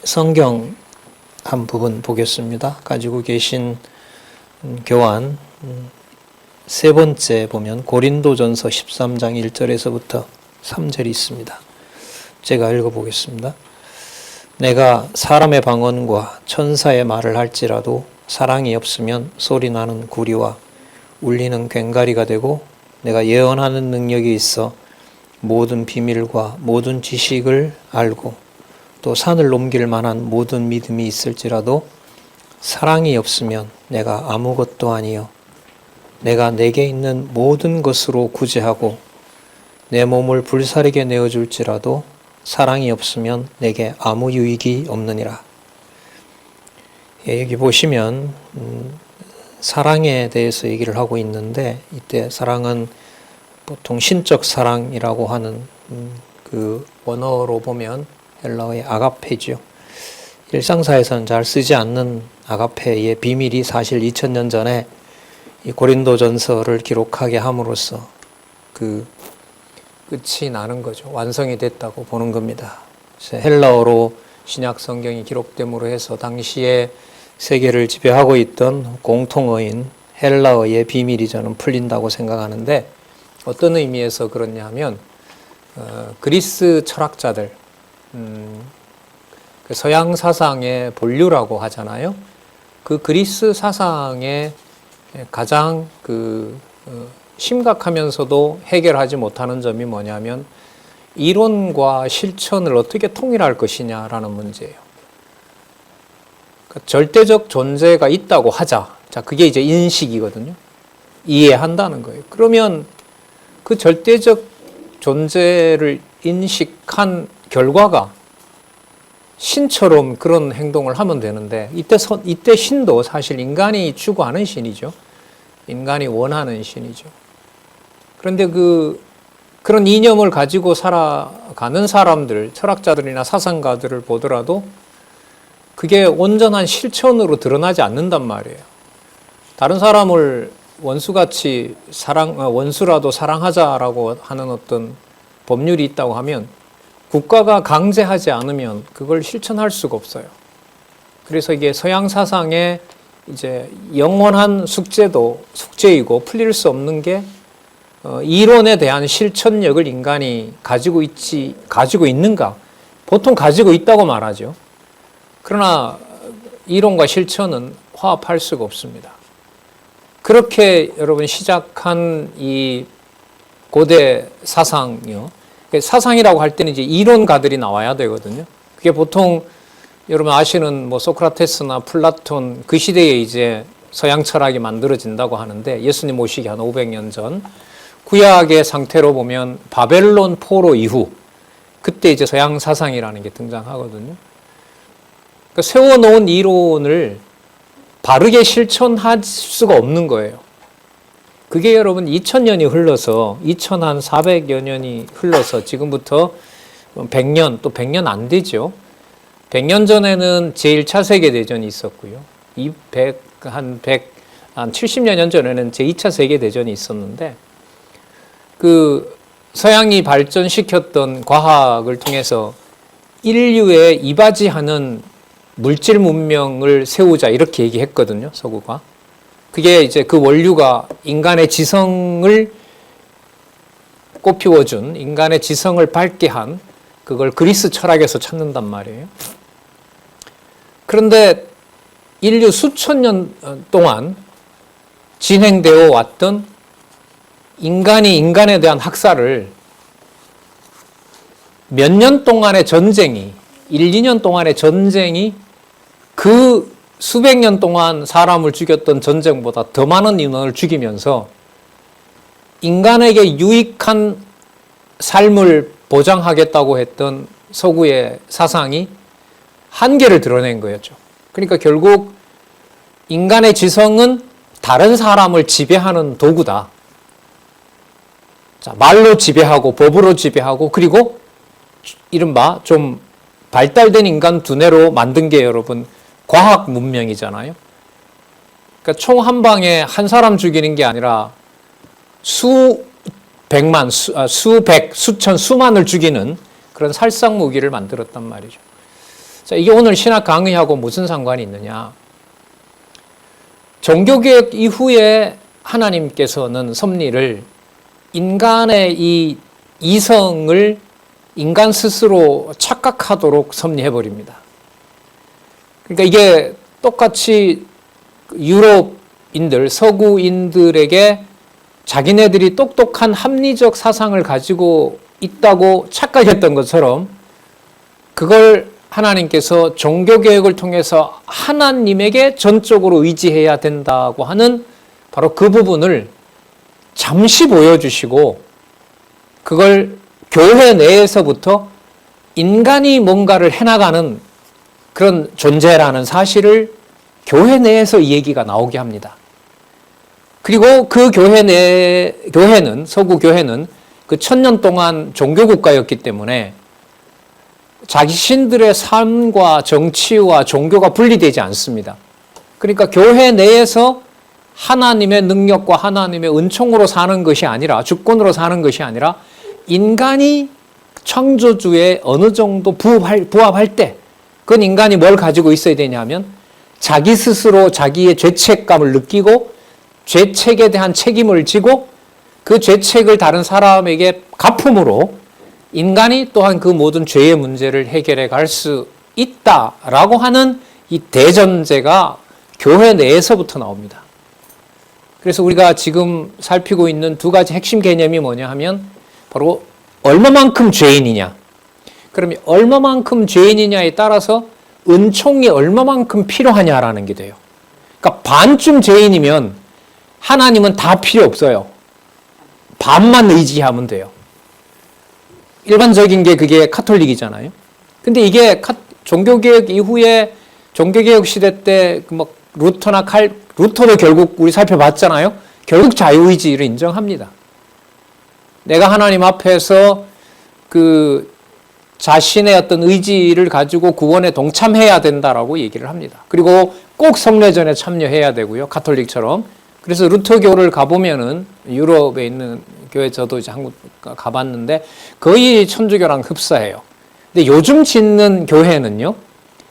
성경 한 부분 보겠습니다. 가지고 계신 교환 세 번째 보면 고린도전서 13장 1절에서부터 3절이 있습니다. 제가 읽어보겠습니다. 내가 사람의 방언과 천사의 말을 할지라도 사랑이 없으면 소리나는 구리와 울리는 괭가리가 되고 내가 예언하는 능력이 있어 모든 비밀과 모든 지식을 알고 또 산을 넘길 만한 모든 믿음이 있을지라도 사랑이 없으면 내가 아무것도 아니요 내가 내게 있는 모든 것으로 구제하고 내 몸을 불사르게 내어줄지라도 사랑이 없으면 내게 아무 유익이 없느니라. 여기 보시면 사랑에 대해서 얘기를 하고 있는데 이때 사랑은 보통 신적 사랑이라고 하는 그 원어로 보면 헬라어의 아가페죠. 일상사에서는 잘 쓰지 않는 아가페의 비밀이 사실 2000년 전에 이 고린도전서를 기록하게 함으로써 그 끝이 나는 거죠. 완성이 됐다고 보는 겁니다. 헬라어로 신약 성경이 기록됨으로 해서 당시에 세계를 지배하고 있던 공통어인 헬라어의 비밀이 저는 풀린다고 생각하는데 어떤 의미에서 그렇냐 하면 그리스 철학자들 그 서양 사상의 본류라고 하잖아요. 그 그리스 사상의 가장 심각하면서도 해결하지 못하는 점이 뭐냐면 이론과 실천을 어떻게 통일할 것이냐라는 문제예요. 그러니까 절대적 존재가 있다고 하자. 자, 그게 이제 인식이거든요. 이해한다는 거예요. 그러면 그 절대적 존재를 인식한 결과가 신처럼 그런 행동을 하면 되는데 이때 신도 사실 인간이 추구하는 신이죠. 인간이 원하는 신이죠. 그런데 그런 이념을 가지고 살아가는 사람들, 철학자들이나 사상가들을 보더라도 그게 온전한 실천으로 드러나지 않는단 말이에요. 다른 사람을 원수같이 원수라도 사랑하자라고 하는 어떤 법률이 있다고 하면 국가가 강제하지 않으면 그걸 실천할 수가 없어요. 그래서 이게 서양 사상의 이제 영원한 숙제이고 풀릴 수 없는 게 이론에 대한 실천력을 인간이 가지고 있는가? 보통 가지고 있다고 말하죠. 그러나 이론과 실천은 화합할 수가 없습니다. 그렇게 여러분 시작한 이 고대 사상이요. 사상이라고 할 때는 이제 이론가들이 나와야 되거든요. 그게 보통 여러분 아시는 뭐 소크라테스나 플라톤 그 시대에 이제 서양 철학이 만들어진다고 하는데 예수님 오시기 한 500년 전 구약의 상태로 보면 바벨론 포로 이후 그때 이제 서양 사상이라는 게 등장하거든요. 그러니까 세워놓은 이론을 바르게 실천할 수가 없는 거예요. 그게 여러분 2000년이 흘러서 2400여 년이 흘러서 지금부터 100년 또 100년 안 되죠. 100년 전에는 제1차 세계대전이 있었고요. 한 70여 년 전에는 제2차 세계대전이 있었는데 그 서양이 발전시켰던 과학을 통해서 인류에 이바지하는 물질 문명을 세우자 이렇게 얘기했거든요. 서구가. 그게 이제 그 원류가 인간의 지성을 꽃피워준 인간의 지성을 밝게 한 그걸 그리스 철학에서 찾는단 말이에요. 그런데 인류 수천 년 동안 진행되어 왔던 인간이 인간에 대한 학살을 몇 년 동안의 전쟁이 1, 2년 동안의 전쟁이 그 수백 년 동안 사람을 죽였던 전쟁보다 더 많은 인원을 죽이면서 인간에게 유익한 삶을 보장하겠다고 했던 서구의 사상이 한계를 드러낸 거였죠. 그러니까 결국 인간의 지성은 다른 사람을 지배하는 도구다. 자, 말로 지배하고 법으로 지배하고 그리고 이른바 좀 발달된 인간 두뇌로 만든 게 여러분 과학 문명이잖아요. 그러니까 총 한 방에 한 사람 죽이는 게 아니라 수백만, 수천, 수만을 죽이는 그런 살상 무기를 만들었단 말이죠. 자, 자, 이게 오늘 신학 강의하고 무슨 상관이 있느냐? 종교개혁 이후에 하나님께서는 섭리를 인간의 이 이성을 인간 스스로 착각하도록 섭리해버립니다. 그러니까 이게 똑같이 유럽인들, 서구인들에게 자기네들이 똑똑한 합리적 사상을 가지고 있다고 착각했던 것처럼 그걸 하나님께서 종교개혁을 통해서 하나님에게 전적으로 의지해야 된다고 하는 바로 그 부분을 잠시 보여주시고 그걸 교회 내에서부터 인간이 뭔가를 해나가는 그런 존재라는 사실을 교회 내에서 이 얘기가 나오게 합니다. 그리고 그 교회는, 서구 교회는 그 1000년 동안 종교국가였기 때문에 자신들의 삶과 정치와 종교가 분리되지 않습니다. 그러니까 교회 내에서 하나님의 능력과 하나님의 은총으로 사는 것이 아니라, 주권으로 사는 것이 아니라 인간이 창조주에 어느 정도 부합할 때 그건 인간이 뭘 가지고 있어야 되냐면 자기 스스로 자기의 죄책감을 느끼고 죄책에 대한 책임을 지고 그 죄책을 다른 사람에게 갚음으로 인간이 또한 그 모든 죄의 문제를 해결해 갈 수 있다라고 하는 이 대전제가 교회 내에서부터 나옵니다. 그래서 우리가 지금 살피고 있는 두 가지 핵심 개념이 뭐냐 하면 바로 얼마만큼 죄인이냐. 그러면 얼마만큼 죄인이냐에 따라서 은총이 얼마만큼 필요하냐라는 게 돼요. 그러니까 반쯤 죄인이면 하나님은 다 필요 없어요. 반만 의지하면 돼요. 일반적인 게 그게 카톨릭이잖아요. 근데 이게 종교개혁 이후에 종교개혁 시대 때 뭐 루터도 결국 우리 살펴봤잖아요. 결국 자유의지를 인정합니다. 내가 하나님 앞에서 그 자신의 어떤 의지를 가지고 구원에 동참해야 된다라고 얘기를 합니다. 그리고 꼭 성례전에 참여해야 되고요. 가톨릭처럼. 그래서 루터교를 가보면은 유럽에 있는 교회 저도 이제 한국 가봤는데 거의 천주교랑 흡사해요. 근데 요즘 짓는 교회는요.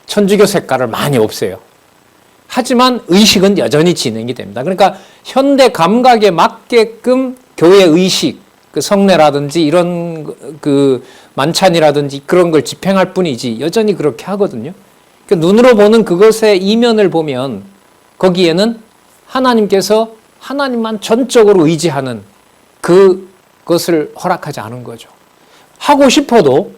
천주교 색깔을 많이 없애요. 하지만 의식은 여전히 진행이 됩니다. 그러니까 현대 감각에 맞게끔 교회 의식, 그 성례라든지 이런 그 만찬이라든지 그런 걸 집행할 뿐이지 여전히 그렇게 하거든요. 그러니까 눈으로 보는 그것의 이면을 보면 거기에는 하나님께서 하나님만 전적으로 의지하는 그것을 허락하지 않은 거죠. 하고 싶어도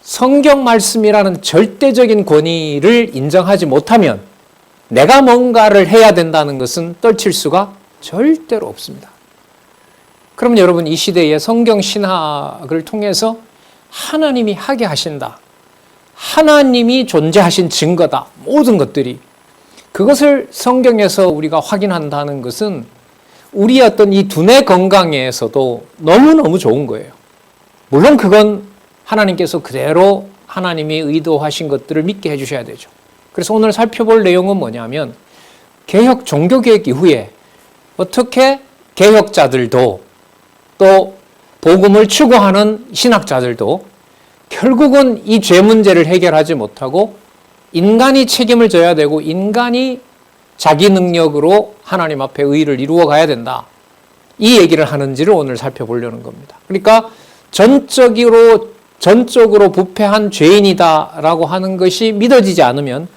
성경 말씀이라는 절대적인 권위를 인정하지 못하면 내가 뭔가를 해야 된다는 것은 떨칠 수가 절대로 없습니다. 그럼 여러분 이 시대의 성경 신학을 통해서 하나님이 하게 하신다. 하나님이 존재하신 증거다. 모든 것들이. 그것을 성경에서 우리가 확인한다는 것은 우리의 어떤 이 두뇌 건강에서도 너무너무 좋은 거예요. 물론 그건 하나님께서 그대로 하나님이 의도하신 것들을 믿게 해주셔야 되죠. 그래서 오늘 살펴볼 내용은 뭐냐면 종교개혁 이후에 어떻게 개혁자들도 또 복음을 추구하는 신학자들도 결국은 이 죄 문제를 해결하지 못하고 인간이 책임을 져야 되고 인간이 자기 능력으로 하나님 앞에 의를 이루어 가야 된다. 이 얘기를 하는지를 오늘 살펴보려는 겁니다. 그러니까 전적으로 부패한 죄인이다라고 하는 것이 믿어지지 않으면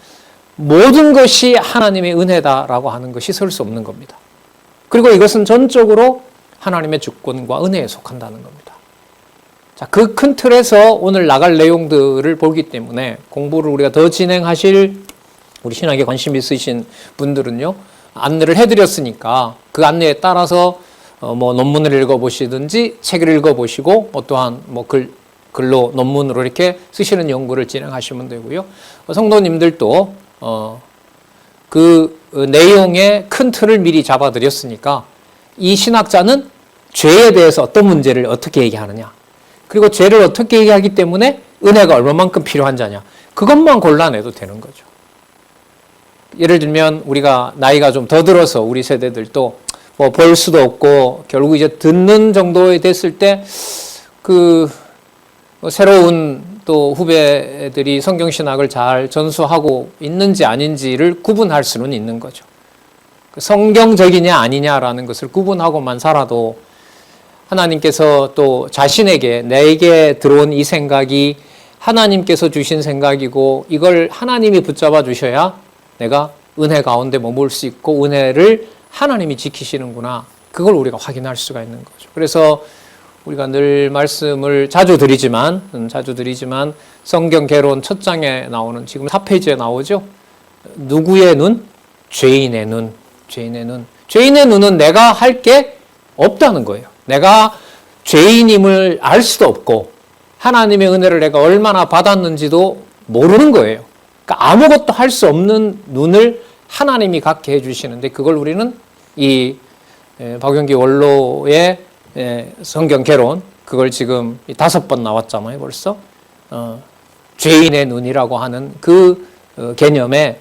모든 것이 하나님의 은혜다라고 하는 것이 설 수 없는 겁니다. 그리고 이것은 전적으로 하나님의 주권과 은혜에 속한다는 겁니다. 자, 그 큰 틀에서 오늘 나갈 내용들을 보기 때문에 공부를 우리가 더 진행하실 우리 신학에 관심 있으신 분들은요, 안내를 해드렸으니까 그 안내에 따라서 뭐 논문을 읽어보시든지 책을 읽어보시고 또한 뭐 글로 논문으로 이렇게 쓰시는 연구를 진행하시면 되고요. 성도님들도 그 내용의 큰 틀을 미리 잡아드렸으니까 이 신학자는 죄에 대해서 어떤 문제를 어떻게 얘기하느냐, 그리고 죄를 어떻게 얘기하기 때문에 은혜가 얼마만큼 필요한 자냐, 그것만 골라내도 되는 거죠. 예를 들면 우리가 나이가 좀 더 들어서 우리 세대들도 뭐 볼 수도 없고 결국 이제 듣는 정도에 됐을 때 그 새로운 또 후배들이 성경신학을 잘 전수하고 있는지 아닌지를 구분할 수는 있는 거죠. 성경적이냐 아니냐라는 것을 구분하고만 살아도 하나님께서 또 자신에게 내게 들어온 이 생각이 하나님께서 주신 생각이고 이걸 하나님이 붙잡아 주셔야 내가 은혜 가운데 머물 수 있고 은혜를 하나님이 지키시는구나. 그걸 우리가 확인할 수가 있는 거죠. 그래서 우리가 늘 말씀을 자주 드리지만 성경 개론 첫 장에 나오는 지금 4페이지에 나오죠. 누구의 눈? 죄인의 눈. 죄인의 눈. 죄인의 눈은 내가 할 게 없다는 거예요. 내가 죄인임을 알 수도 없고 하나님의 은혜를 내가 얼마나 받았는지도 모르는 거예요. 그러니까 아무것도 할 수 없는 눈을 하나님이 갖게 해주시는데 그걸 우리는 이 박용기 원로의 성경 개론 그걸 지금 5번 나왔잖아요 벌써. 죄인의 눈이라고 하는 그 개념에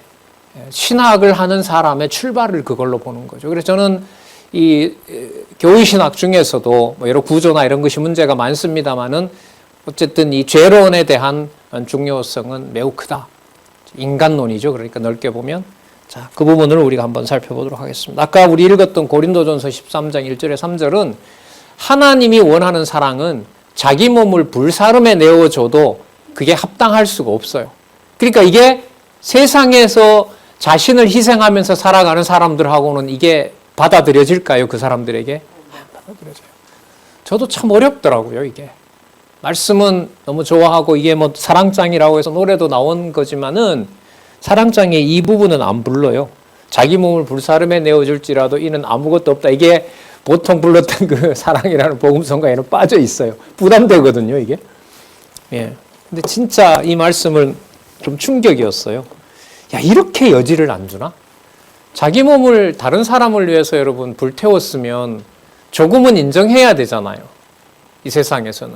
신학을 하는 사람의 출발을 그걸로 보는 거죠. 그래서 저는 이 교의신학 중에서도 뭐 여러 구조나 이런 것이 문제가 많습니다만은 어쨌든 이 죄론에 대한 중요성은 매우 크다. 인간론이죠. 그러니까 넓게 보면. 자, 그 부분을 우리가 한번 살펴보도록 하겠습니다. 아까 우리 읽었던 고린도전서 13장 1절에 3절은 하나님이 원하는 사랑은 자기 몸을 불사름에 내어줘도 그게 합당할 수가 없어요. 그러니까 이게 세상에서 자신을 희생하면서 살아가는 사람들하고는 이게 받아들여질까요? 그 사람들에게? 안 받아들여져요. 저도 참 어렵더라고요, 이게. 말씀은 너무 좋아하고 이게 뭐 사랑장이라고 해서 노래도 나온 거지만은 사랑장의 이 부분은 안 불러요. 자기 몸을 불사름에 내어줄지라도 이는 아무것도 없다. 이게 보통 불렀던 그 사랑이라는 복음성가에는 빠져 있어요. 부담되거든요, 이게. 예. 근데 진짜 이 말씀은 좀 충격이었어요. 야, 이렇게 여지를 안 주나? 자기 몸을 다른 사람을 위해서 여러분 불태웠으면 조금은 인정해야 되잖아요. 이 세상에서는.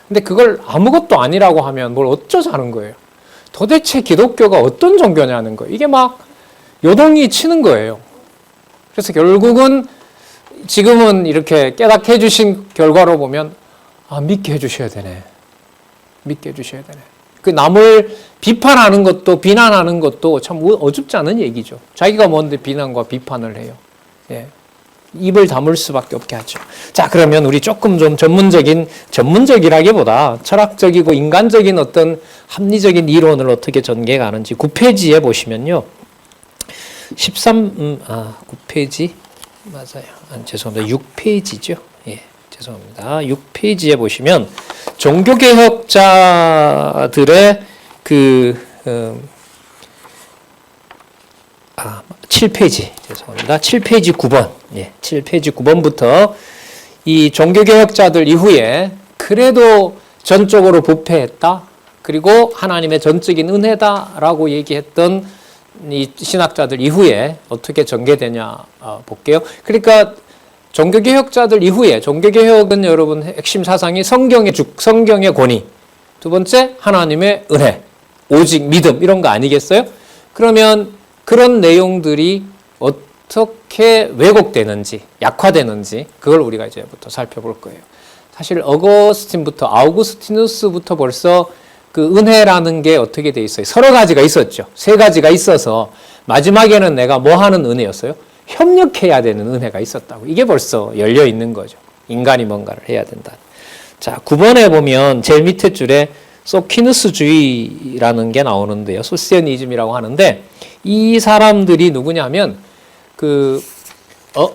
근데 그걸 아무것도 아니라고 하면 뭘 어쩌자는 거예요. 도대체 기독교가 어떤 종교냐는 거예요. 이게 막 요동이 치는 거예요. 그래서 결국은 지금은 이렇게 깨닫게 해주신 결과로 보면 믿게 해주셔야 되네. 믿게 해주셔야 되네. 그 남을 비판하는 것도 비난하는 것도 참 어줍지 않은 얘기죠. 자기가 뭔데 비난과 비판을 해요. 예. 입을 다물 수밖에 없게 하죠. 자, 그러면 우리 조금 좀 전문적이라기보다 철학적이고 인간적인 어떤 합리적인 이론을 어떻게 전개가는지 9페이지에 보시면요. 9페이지 맞아요. 죄송합니다. 6페이지죠. 예, 죄송합니다. 6페이지에 보시면 종교개혁자들의 7페이지 죄송합니다. 7페이지 9번. 예, 7페이지 9번부터 이 종교개혁자들 이후에 그래도 전적으로 부패했다. 그리고 하나님의 전적인 은혜다라고 얘기했던 이 신학자들 이후에 어떻게 전개되냐 볼게요. 그러니까 종교개혁자들 이후에 종교개혁은 여러분 핵심 사상이 성경의 권위, 두 번째 하나님의 은혜, 오직 믿음 이런 거 아니겠어요? 그러면 그런 내용들이 어떻게 왜곡되는지 약화되는지 그걸 우리가 이제부터 살펴볼 거예요. 사실 아우구스티누스부터 벌써 그 은혜라는 게 어떻게 돼 있어요? 서너 가지가 있었죠. 세 가지가 있어서 마지막에는 내가 뭐 하는 은혜였어요? 협력해야 되는 은혜가 있었다고. 이게 벌써 열려 있는 거죠. 인간이 뭔가를 해야 된다. 자, 9번에 보면 제일 밑에 줄에 소키누스주의라는 게 나오는데요. 소시오니즘이라고 하는데 이 사람들이 누구냐면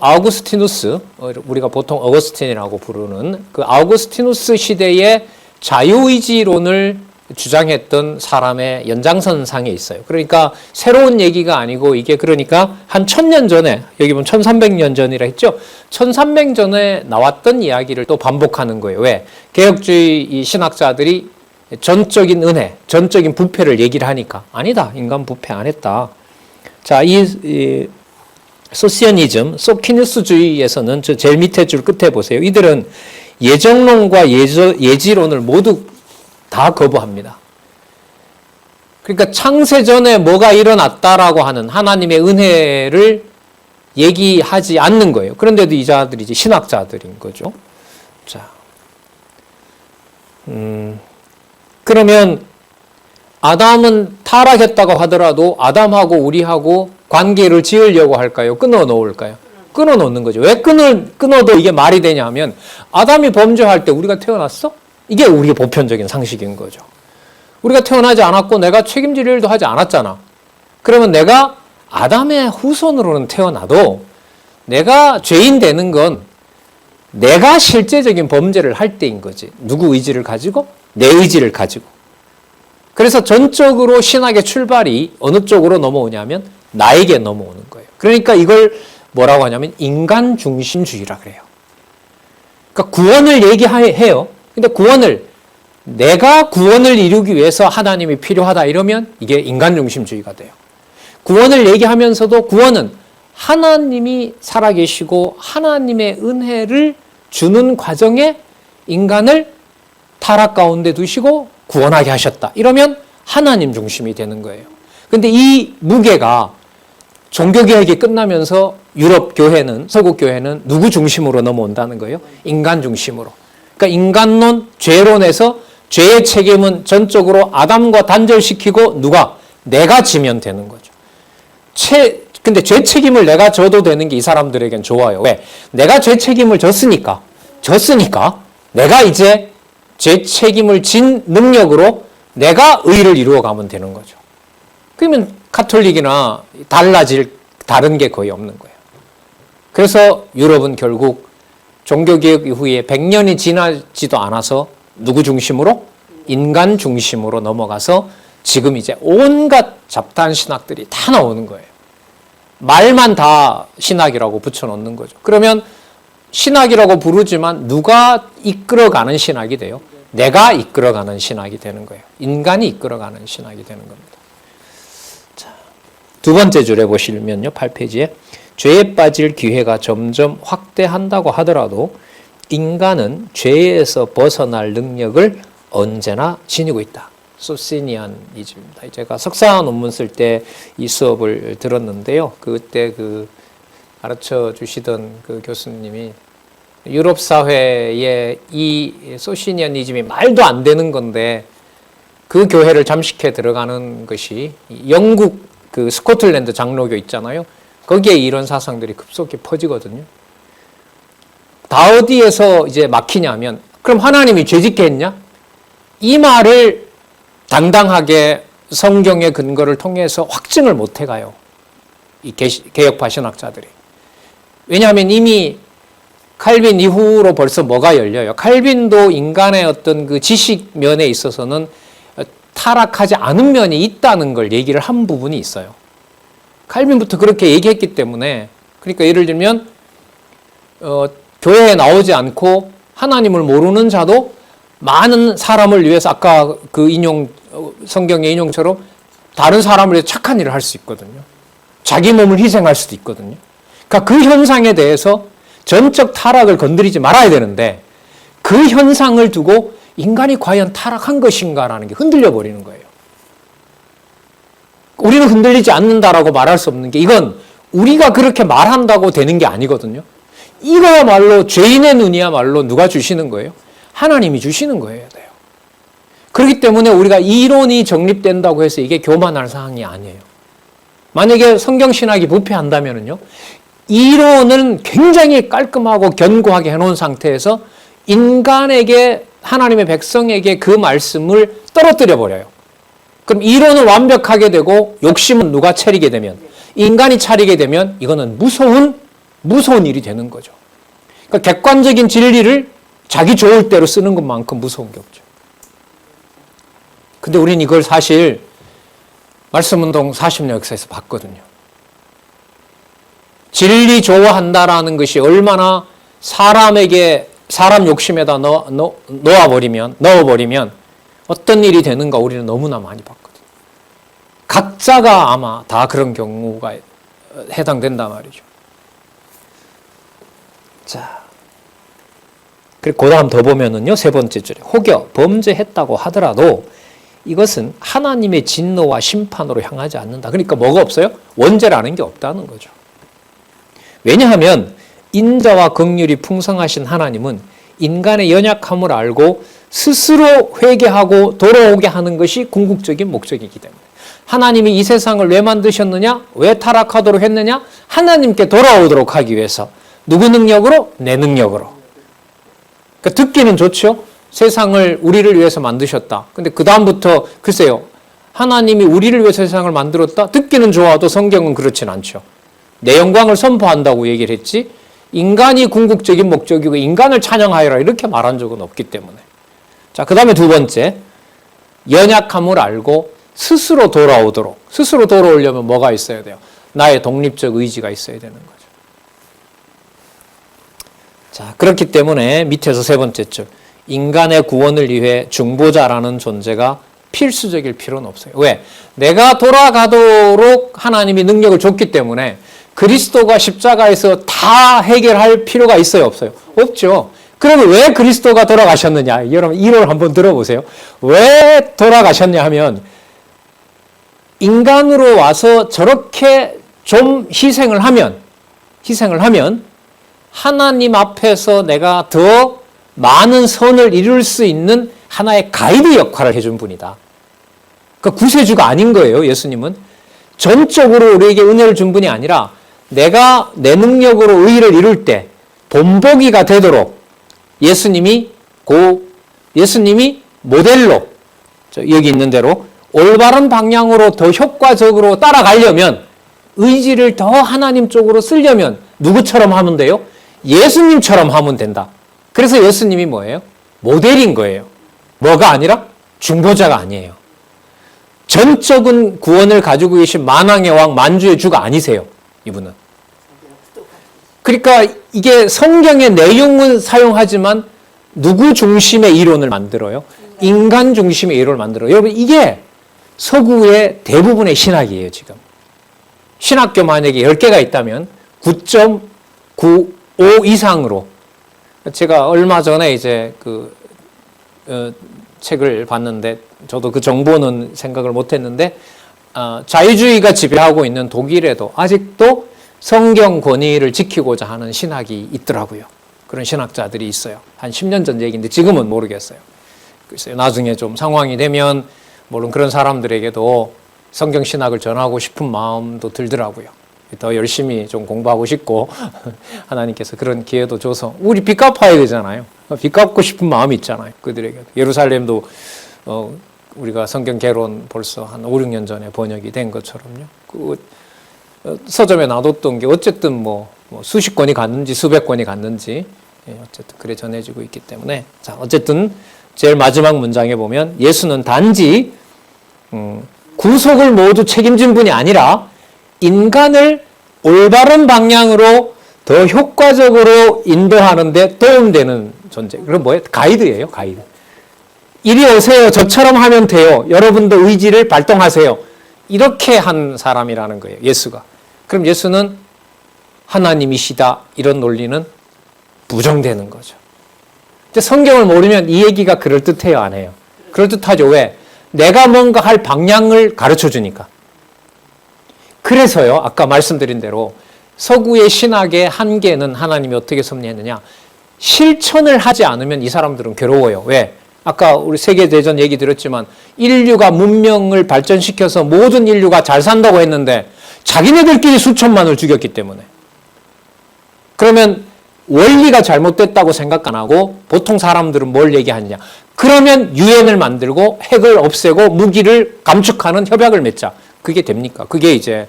아우구스티누스, 우리가 보통 어거스틴이라고 부르는 그 아우구스티누스 시대의 자유의지론을 주장했던 사람의 연장선상에 있어요. 그러니까 새로운 얘기가 아니고 이게 그러니까 한 1000년 전에 여기 보면 1300년 전이라 했죠. 1300년 전에 나왔던 이야기를 또 반복하는 거예요. 왜? 개혁주의 이 신학자들이 전적인 은혜, 전적인 부패를 얘기를 하니까 아니다. 인간 부패 안 했다. 자, 이 소시오니즘, 소키누스주의에서는 저 제일 밑에 줄 끝에 보세요. 이들은 예정론과 예지론을 모두 다 거부합니다. 그러니까 창세 전에 뭐가 일어났다라고 하는 하나님의 은혜를 얘기하지 않는 거예요. 그런데도 이 자들이 이제 신학자들인 거죠. 자, 그러면 아담은 타락했다고 하더라도 아담하고 우리하고 관계를 지으려고 할까요? 끊어 놓을까요? 끊어 놓는 거죠. 왜 끊어도 이게 말이 되냐면 아담이 범죄할 때 우리가 태어났어? 이게 우리의 보편적인 상식인 거죠. 우리가 태어나지 않았고 내가 책임질 일도 하지 않았잖아. 그러면 내가 아담의 후손으로는 태어나도 내가 죄인 되는 건 내가 실제적인 범죄를 할 때인 거지. 누구 의지를 가지고? 내 의지를 가지고. 그래서 전적으로 신학의 출발이 어느 쪽으로 넘어오냐면 나에게 넘어오는 거예요. 그러니까 이걸 뭐라고 하냐면 인간 중심주의라 그래요. 그러니까 구원을 얘기해요. 근데 내가 구원을 이루기 위해서 하나님이 필요하다 이러면 이게 인간 중심주의가 돼요. 구원을 얘기하면서도 구원은 하나님이 살아계시고 하나님의 은혜를 주는 과정에 인간을 타락 가운데 두시고 구원하게 하셨다. 이러면 하나님 중심이 되는 거예요. 근데 이 무게가 종교개혁이 끝나면서 유럽 교회는, 서구 교회는 누구 중심으로 넘어온다는 거예요? 인간 중심으로. 그러니까 인간론, 죄론에서 죄의 책임은 전적으로 아담과 단절시키고 누가? 내가 지면 되는 거죠. 근데 죄 책임을 내가 져도 되는 게 이 사람들에겐 좋아요. 왜? 내가 죄 책임을 졌으니까 내가 이제 죄 책임을 진 능력으로 내가 의를 이루어가면 되는 거죠. 그러면 카톨릭이나 다른 게 거의 없는 거예요. 그래서 유럽은 결국 종교개혁 이후에 100년이 지나지도 않아서 누구 중심으로? 인간 중심으로 넘어가서 지금 이제 온갖 잡다한 신학들이 다 나오는 거예요. 말만 다 신학이라고 붙여놓는 거죠. 그러면 신학이라고 부르지만 누가 이끌어가는 신학이 돼요? 내가 이끌어가는 신학이 되는 거예요. 인간이 이끌어가는 신학이 되는 겁니다. 자, 두 번째 줄에 보시면요. 8페이지에 죄에 빠질 기회가 점점 확대한다고 하더라도 인간은 죄에서 벗어날 능력을 언제나 지니고 있다. 소시니안이즘입니다. 제가 석사 논문 쓸 때 이 수업을 들었는데요. 그때 가르쳐 주시던 그 교수님이 유럽 사회에 이 소시니안이즘이 말도 안 되는 건데 그 교회를 잠식해 들어가는 것이 영국 그 스코틀랜드 장로교 있잖아요. 거기에 이런 사상들이 급속히 퍼지거든요. 다 어디에서 이제 막히냐면 그럼 하나님이 죄짓게 했냐? 이 말을 당당하게 성경의 근거를 통해서 확증을 못 해가요. 이 개혁파 신학자들이. 왜냐하면 이미 칼빈 이후로 벌써 뭐가 열려요. 칼빈도 인간의 어떤 그 지식 면에 있어서는 타락하지 않은 면이 있다는 걸 얘기를 한 부분이 있어요. 칼빈부터 그렇게 얘기했기 때문에, 그러니까 예를 들면 교회에 나오지 않고 하나님을 모르는 자도 많은 사람을 위해서 아까 그 성경의 인용처럼 다른 사람을 위해서 착한 일을 할 수 있거든요. 자기 몸을 희생할 수도 있거든요. 그러니까 그 현상에 대해서 전적 타락을 건드리지 말아야 되는데 그 현상을 두고 인간이 과연 타락한 것인가라는 게 흔들려 버리는 거예요. 우리는 흔들리지 않는다라고 말할 수 없는 게 이건 우리가 그렇게 말한다고 되는 게 아니거든요. 이거야말로 죄인의 눈이야말로 누가 주시는 거예요? 하나님이 주시는 거예요. 그렇기 때문에 우리가 이론이 정립된다고 해서 이게 교만할 사항이 아니에요. 만약에 성경신학이 부패한다면요, 이론은 굉장히 깔끔하고 견고하게 해놓은 상태에서 인간에게, 하나님의 백성에게 그 말씀을 떨어뜨려 버려요. 그럼 이론은 완벽하게 되고 욕심은 누가 차리게 되면, 인간이 차리게 되면 이거는 무서운 일이 되는 거죠. 그러니까 객관적인 진리를 자기 좋을 대로 쓰는 것만큼 무서운 게 없죠. 근데 우리는 이걸 사실 말씀운동 40년 역사에서 봤거든요. 진리 좋아한다라는 것이 얼마나 사람 욕심에다 넣어버리면 어떤 일이 되는가 우리는 너무나 많이 봤거든요. 각자가 아마 다 그런 경우가 해당된단 말이죠. 자, 그리고 그 다음 더 보면은요, 세 번째 줄에 혹여 범죄했다고 하더라도 이것은 하나님의 진노와 심판으로 향하지 않는다. 그러니까 뭐가 없어요? 원죄라는 게 없다는 거죠. 왜냐하면 인자와 긍휼이 풍성하신 하나님은 인간의 연약함을 알고 스스로 회개하고 돌아오게 하는 것이 궁극적인 목적이기 때문에 하나님이 이 세상을 왜 만드셨느냐? 왜 타락하도록 했느냐? 하나님께 돌아오도록 하기 위해서. 누구 능력으로? 내 능력으로. 그러니까 듣기는 좋죠. 세상을 우리를 위해서 만드셨다. 근데 그 다음부터 글쎄요. 하나님이 우리를 위해서 세상을 만들었다? 듣기는 좋아도 성경은 그렇진 않죠. 내 영광을 선포한다고 얘기를 했지 인간이 궁극적인 목적이고 인간을 찬양하여라 이렇게 말한 적은 없기 때문에. 자, 그 다음에 두 번째, 연약함을 알고 스스로 돌아오도록. 스스로 돌아오려면 뭐가 있어야 돼요? 나의 독립적 의지가 있어야 되는 거죠. 자, 그렇기 때문에 밑에서 세 번째죠. 인간의 구원을 위해 중보자라는 존재가 필수적일 필요는 없어요. 왜? 내가 돌아가도록 하나님이 능력을 줬기 때문에 그리스도가 십자가에서 다 해결할 필요가 있어요? 없어요? 없죠. 그러면 왜 그리스도가 돌아가셨느냐? 여러분 이론을 한번 들어보세요. 왜 돌아가셨냐 하면 인간으로 와서 저렇게 좀 희생을 하면 하나님 앞에서 내가 더 많은 선을 이룰 수 있는 하나의 가이드 역할을 해준 분이다. 그러니까 구세주가 아닌 거예요. 예수님은. 전적으로 우리에게 은혜를 준 분이 아니라 내가 내 능력으로 의의를 이룰 때 본보기가 되도록 예수님이 모델로 여기 있는 대로 올바른 방향으로 더 효과적으로 따라가려면 의지를 더 하나님 쪽으로 쓰려면 누구처럼 하면 돼요? 예수님처럼 하면 된다. 그래서 예수님이 뭐예요? 모델인 거예요. 뭐가 아니라 중보자가 아니에요. 전적인 구원을 가지고 계신 만왕의 왕 만주의 주가 아니세요. 이분은. 그러니까 이게 성경의 내용은 사용하지만 누구 중심의 이론을 만들어요? 인간 중심의 이론을 만들어요. 여러분 이게 서구의 대부분의 신학이에요. 지금. 신학교 만약에 10개가 있다면 9.95 이상으로 제가 얼마 전에 이제 책을 봤는데 저도 그 정보는 생각을 못했는데 자유주의가 지배하고 있는 독일에도 아직도 성경 권위를 지키고자 하는 신학이 있더라고요. 그런 신학자들이 있어요. 한 10년 전 얘기인데 지금은 모르겠어요. 글쎄요. 나중에 좀 상황이 되면 물론 그런 사람들에게도 성경 신학을 전하고 싶은 마음도 들더라고요. 더 열심히 좀 공부하고 싶고 하나님께서 그런 기회도 줘서 우리 빚 갚아야 되잖아요. 빚 갚고 싶은 마음이 있잖아요. 그들에게. 예루살렘도 우리가 성경 개론 벌써 한 5, 6년 전에 번역이 된 것처럼요. 서점에 놔뒀던 게 어쨌든 뭐 수십 권이 갔는지 수백 권이 갔는지 어쨌든 그래 전해지고 있기 때문에 자 어쨌든 제일 마지막 문장에 보면 예수는 단지 구속을 모두 책임진 분이 아니라 인간을 올바른 방향으로 더 효과적으로 인도하는 데 도움되는 존재. 그럼 뭐예요? 가이드예요. 가이드. 이리 오세요. 저처럼 하면 돼요. 여러분도 의지를 발동하세요. 이렇게 한 사람이라는 거예요. 예수가. 그럼 예수는 하나님이시다. 이런 논리는 부정되는 거죠. 근데 성경을 모르면 이 얘기가 그럴듯해요? 안 해요? 그럴듯하죠. 왜? 내가 뭔가 할 방향을 가르쳐 주니까. 그래서요. 아까 말씀드린 대로 서구의 신학의 한계는 하나님이 어떻게 섭리했느냐. 실천을 하지 않으면 이 사람들은 괴로워요. 왜? 아까 우리 세계대전 얘기 들었지만 인류가 문명을 발전시켜서 모든 인류가 잘 산다고 했는데 자기네들끼리 수천만을 죽였기 때문에. 그러면 원리가 잘못됐다고 생각 안 하고 보통 사람들은 뭘 얘기하느냐. 그러면 유엔을 만들고 핵을 없애고 무기를 감축하는 협약을 맺자. 그게 됩니까? 그게 이제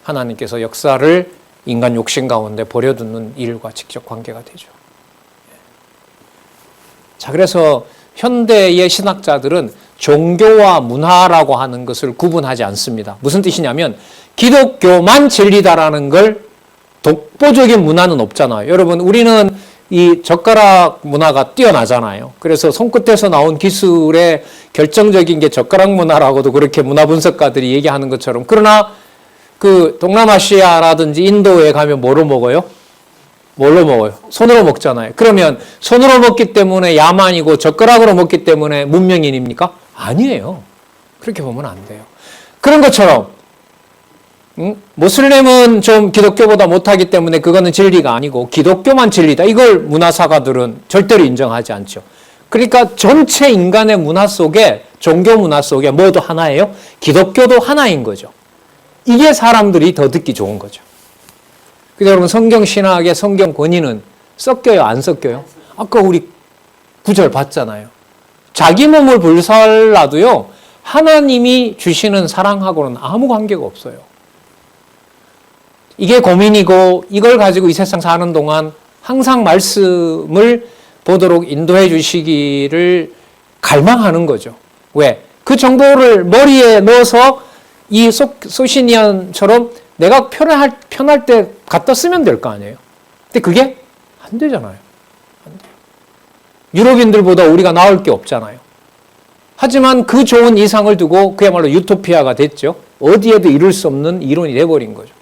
하나님께서 역사를 인간 욕심 가운데 버려두는 일과 직접 관계가 되죠. 자, 그래서 현대의 신학자들은 종교와 문화라고 하는 것을 구분하지 않습니다. 무슨 뜻이냐면 기독교만 진리다라는 걸 독보적인 문화는 없잖아요. 여러분 우리는 이 젓가락 문화가 뛰어나잖아요. 그래서 손끝에서 나온 기술의 결정적인 게 젓가락 문화라고도 그렇게 문화 분석가들이 얘기하는 것처럼 그러나 그 동남아시아라든지 인도에 가면 뭐로 먹어요? 뭘로 먹어요? 손으로 먹잖아요. 그러면 손으로 먹기 때문에 야만이고 젓가락으로 먹기 때문에 문명인입니까? 아니에요. 그렇게 보면 안 돼요. 그런 것처럼 모슬렘은 좀 기독교보다 못하기 때문에 그거는 진리가 아니고 기독교만 진리다. 이걸 문화사가들은 절대로 인정하지 않죠. 그러니까 전체 인간의 문화 속에, 종교 문화 속에 뭐도 하나예요? 기독교도 하나인 거죠. 이게 사람들이 더 듣기 좋은 거죠. 그래서 여러분, 성경 신학의 성경 권위는 섞여요, 안 섞여요? 아까 우리 구절 봤잖아요. 자기 몸을 불살라도요, 하나님이 주시는 사랑하고는 아무 관계가 없어요. 이게 고민이고, 이걸 가지고 이 세상 사는 동안 항상 말씀을 보도록 인도해 주시기를 갈망하는 거죠. 왜? 그 정보를 머리에 넣어서 이 소시니안처럼 내가 편할 때 갖다 쓰면 될 거 아니에요. 근데 그게 안 되잖아요. 안 돼요. 유럽인들보다 우리가 나을 게 없잖아요. 하지만 그 좋은 이상을 두고 그야말로 유토피아가 됐죠. 어디에도 이룰 수 없는 이론이 돼버린 거죠.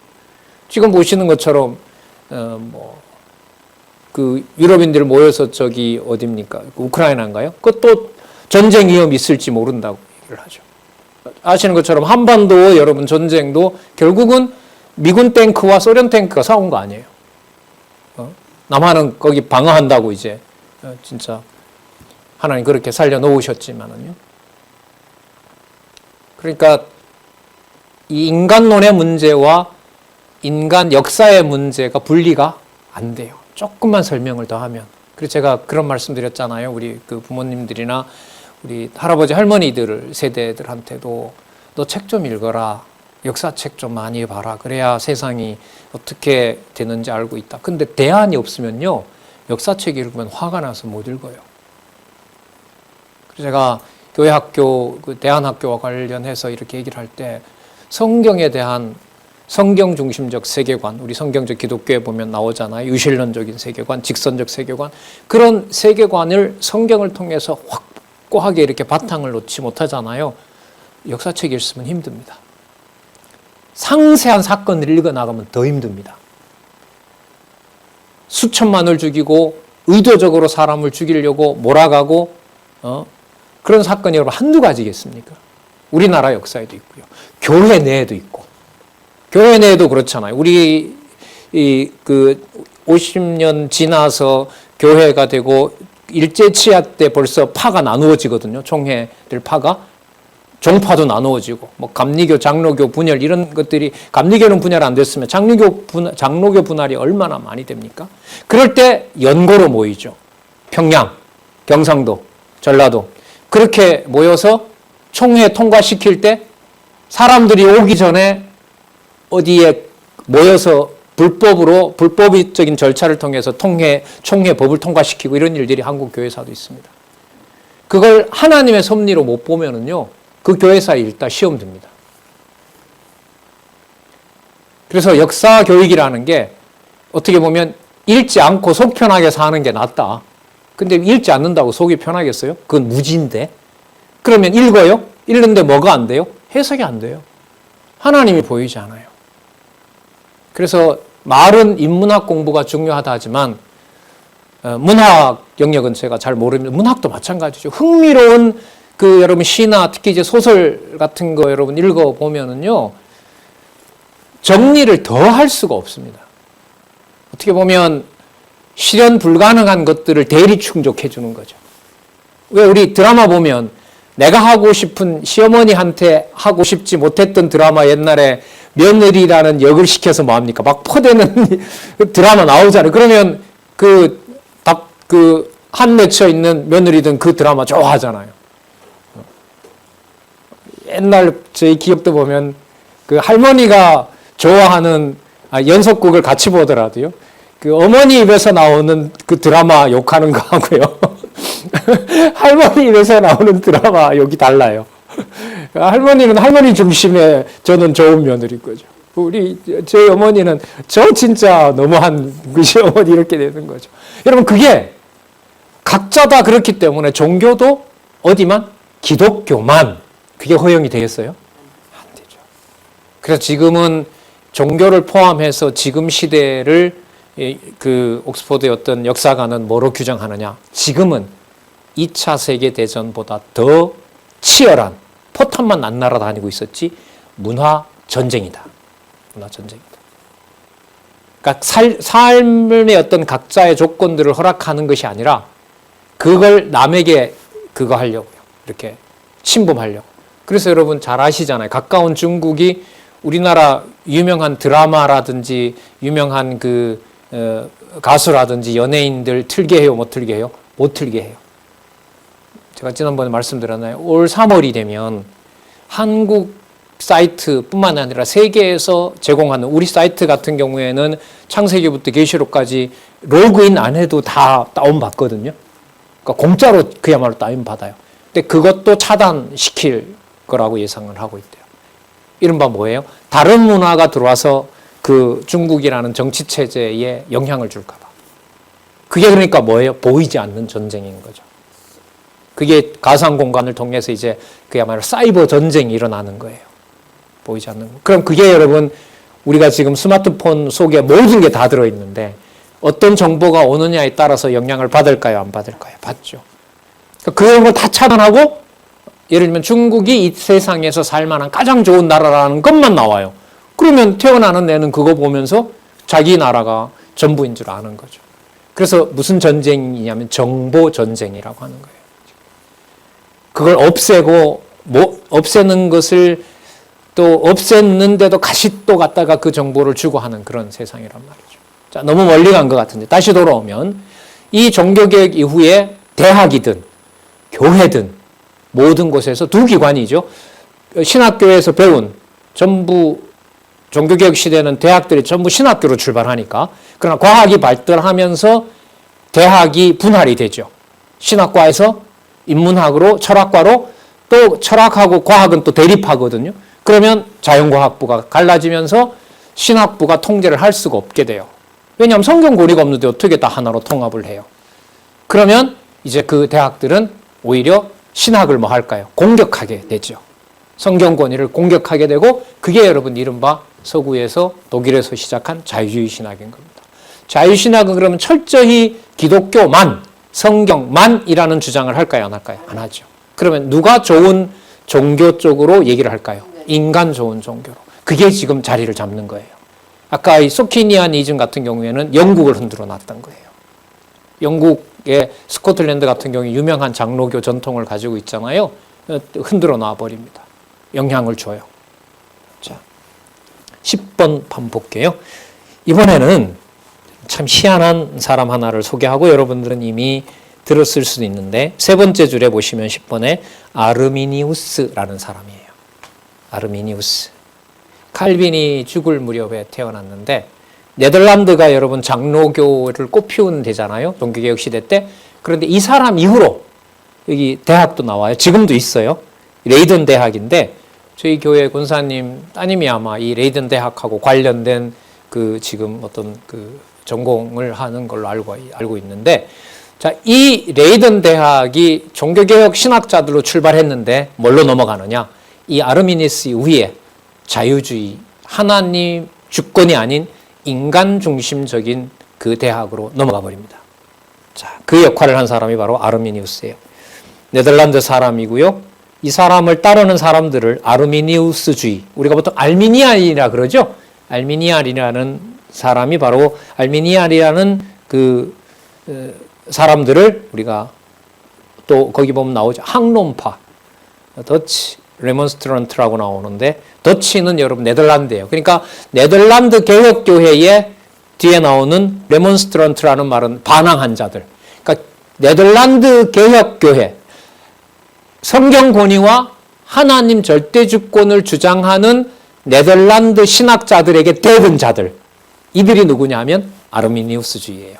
지금 보시는 것처럼 그 유럽인들 모여서 저기 어딥니까? 우크라이나인가요? 그것도 전쟁 위험이 있을지 모른다고 얘기를 하죠. 아시는 것처럼 한반도 여러분 전쟁도 결국은 미군 탱크와 소련 탱크가 싸운 거 아니에요. 남한은 거기 방어한다고 이제 진짜 하나님 그렇게 살려놓으셨지만은요. 그러니까 이 인간론의 문제와 인간 역사의 문제가 분리가 안 돼요. 조금만 설명을 더 하면. 그래서 제가 그런 말씀 드렸잖아요. 우리 그 부모님들이나 우리 할아버지 할머니들 세대들한테도 너 책 좀 읽어라. 역사책 좀 많이 봐라. 그래야 세상이 어떻게 되는지 알고 있다. 근데 대안이 없으면요. 역사책 읽으면 화가 나서 못 읽어요. 그래서 제가 교회학교, 그 대안학교와 관련해서 이렇게 얘기를 할 때 성경에 대한 성경 중심적 세계관, 우리 성경적 기독교에 보면 나오잖아요. 유실론적인 세계관, 직선적 세계관. 그런 세계관을 성경을 통해서 확고하게 이렇게 바탕을 놓지 못하잖아요. 역사책 읽으면 힘듭니다. 상세한 사건을 읽어나가면 더 힘듭니다. 수천만을 죽이고 의도적으로 사람을 죽이려고 몰아가고 그런 사건이 여러분 한두 가지겠습니까? 우리나라 역사에도 있고요. 교회 내에도 있고. 교회 내에도 그렇잖아요. 우리 그 50년 지나서 교회가 되고 일제치하 때 벌써 파가 나누어지거든요. 총회들 파가. 종파도 나누어지고 뭐 감리교, 장로교 분열 이런 것들이 감리교는 분열 안 됐으면 장로교 분할이 얼마나 많이 됩니까? 그럴 때 연고로 모이죠. 평양, 경상도, 전라도 그렇게 모여서 총회 통과시킬 때 사람들이 오기 전에 어디에 모여서 불법적인 절차를 통해서 총회 법을 통과시키고 이런 일들이 한국 교회사도 있습니다. 그걸 하나님의 섭리로 못 보면은요, 그 교회사에 일단 시험 듭니다. 그래서 역사 교육이라는 게 어떻게 보면 읽지 않고 속 편하게 사는 게 낫다. 근데 읽지 않는다고 속이 편하겠어요? 그건 무지인데. 그러면 읽어요? 읽는데 뭐가 안 돼요? 해석이 안 돼요. 하나님이 보이지 않아요. 그래서 말은 인문학 공부가 중요하다 하지만 문학 영역은 제가 잘 모릅니다. 문학도 마찬가지죠. 흥미로운 그 여러분 시나 특히 이제 소설 같은 거 여러분 읽어보면은요, 정리를 더 할 수가 없습니다. 어떻게 보면 실현 불가능한 것들을 대리 충족해 주는 거죠. 왜 우리 드라마 보면 내가 하고 싶은 시어머니한테 하고 싶지 못했던 드라마 옛날에 며느리라는 역을 시켜서 뭐합니까? 막 퍼대는 드라마 나오잖아요. 그러면 한 맺혀 있는 며느리든 그 드라마 좋아하잖아요. 옛날 저희 기억도 보면 그 할머니가 좋아하는 연속극을 같이 보더라도요. 그 어머니 입에서 나오는 그 드라마 욕하는 거 하고요. 할머니 입에서 나오는 드라마 욕이 달라요. 할머니는 할머니 중심의 저는 좋은 며느리인 거죠. 저희 어머니는 저 진짜 너무한 그 시어머니 이렇게 되는 거죠. 여러분 그게 각자 다 그렇기 때문에 종교도 어디만? 기독교만 그게 허용이 되겠어요? 안 되죠. 그래서 지금은 종교를 포함해서 지금 시대를 그 옥스퍼드의 어떤 역사가는 뭐로 규정하느냐? 지금은 2차 세계대전보다 더 치열한 포탄만 안 날아다니고 있었지 문화 전쟁이다. 문화 전쟁이다. 그러니까 삶의 어떤 각자의 조건들을 허락하는 것이 아니라 그걸 남에게 그거 하려고요. 이렇게 침범하려고. 그래서 여러분 잘 아시잖아요. 가까운 중국이 우리나라 유명한 드라마라든지 유명한 가수라든지 연예인들 틀게 해요, 못 틀게 해요? 못 틀게 해요. 제가 지난번에 말씀드렸나요? 올 3월이 되면 한국 사이트뿐만 아니라 세계에서 제공하는 우리 사이트 같은 경우에는 창세기부터 계시록까지 로그인 안 해도 다 다운받거든요. 그러니까 공짜로 그야말로 다운받아요. 근데 그것도 차단시킬 거라고 예상을 하고 있대요. 이른바 뭐예요? 다른 문화가 들어와서 그 중국이라는 정치 체제에 영향을 줄까 봐. 그게 그러니까 뭐예요? 보이지 않는 전쟁인 거죠. 그게 가상 공간을 통해서 이제 그야말로 사이버 전쟁이 일어나는 거예요. 보이지 않는 거. 그럼 그게 여러분 우리가 지금 스마트폰 속에 모든 게 다 들어있는데 어떤 정보가 오느냐에 따라서 영향을 받을까요? 안 받을까요? 받죠. 그런 걸 다 차단하고 예를 들면 중국이 이 세상에서 살만한 가장 좋은 나라라는 것만 나와요. 그러면 태어나는 애는 그거 보면서 자기 나라가 전부인 줄 아는 거죠. 그래서 무슨 전쟁이냐면 정보 전쟁이라고 하는 거예요. 그걸 없애고 없애는 것을 또 없앴는데도 다시 또 갖다가 그 정보를 주고 하는 그런 세상이란 말이죠. 자, 너무 멀리 간 것 같은데 다시 돌아오면 이 종교개혁 이후에 대학이든 교회든 모든 곳에서 두 기관이죠. 신학교에서 배운 전부 종교개혁 시대는 대학들이 전부 신학교로 출발하니까 그러나 과학이 발달하면서 대학이 분할이 되죠. 신학과에서 인문학으로 철학과로 또 철학하고 과학은 또 대립하거든요. 그러면 자연과학부가 갈라지면서 신학부가 통제를 할 수가 없게 돼요. 왜냐하면 성경 고리가 없는데 어떻게 다 하나로 통합을 해요. 그러면 이제 그 대학들은 오히려 신학을 뭐 할까요? 공격하게 되죠. 성경 권위를 공격하게 되고 그게 여러분 이른바 서구에서 독일에서 시작한 자유주의 신학인 겁니다. 자유신학은 그러면 철저히 기독교만 성경만이라는 주장을 할까요? 안 할까요? 안 하죠. 그러면 누가 좋은 종교 쪽으로 얘기를 할까요? 인간 좋은 종교로. 그게 지금 자리를 잡는 거예요. 아까 이 소키니아니즘 같은 경우에는 영국을 흔들어 놨던 거예요. 영국의 스코틀랜드 같은 경우에 유명한 장로교 전통을 가지고 있잖아요. 흔들어 놔버립니다. 영향을 줘요. 자, 10번 한번 볼게요. 이번에는 참 희한한 사람 하나를 소개하고 여러분들은 이미 들었을 수도 있는데 세 번째 줄에 보시면 10번에 아르미니우스라는 사람이에요. 아르미니우스. 칼빈이 죽을 무렵에 태어났는데 네덜란드가 여러분 장로교를 꽃피우는 데잖아요. 종교개혁 시대 때. 그런데 이 사람 이후로 여기 대학도 나와요. 지금도 있어요. 레이든 대학인데 저희 교회 권사님 따님이 아마 이 레이든 대학하고 관련된 그 지금 어떤 그 전공을 하는 걸로 알고 있는데 자, 이 레이든 대학이 종교개혁 신학자들로 출발했는데 뭘로 넘어가느냐? 이 아르미니스 이후에 자유주의, 하나님 주권이 아닌 인간 중심적인 그 대학으로 넘어가 버립니다. 자, 그 역할을 한 사람이 바로 아르미니우스예요. 네덜란드 사람이고요. 이 사람을 따르는 사람들을 아르미니우스주의, 우리가 보통 알미니안이라 그러죠. 알미니안이라는 사람이 바로 알미니안이라는 그 사람들을 우리가 또 거기 보면 나오죠. 학론파, 더치 레몬스트런트라고 나오는데 더치는 여러분 네덜란드예요. 그러니까 네덜란드 개혁교회의 뒤에 나오는 레몬스트런트라는 말은 반항한 자들. 그러니까 네덜란드 개혁교회 성경 권위와 하나님 절대주권을 주장하는 네덜란드 신학자들에게 대든 자들. 이들이 누구냐면 아르미니우스주의예요.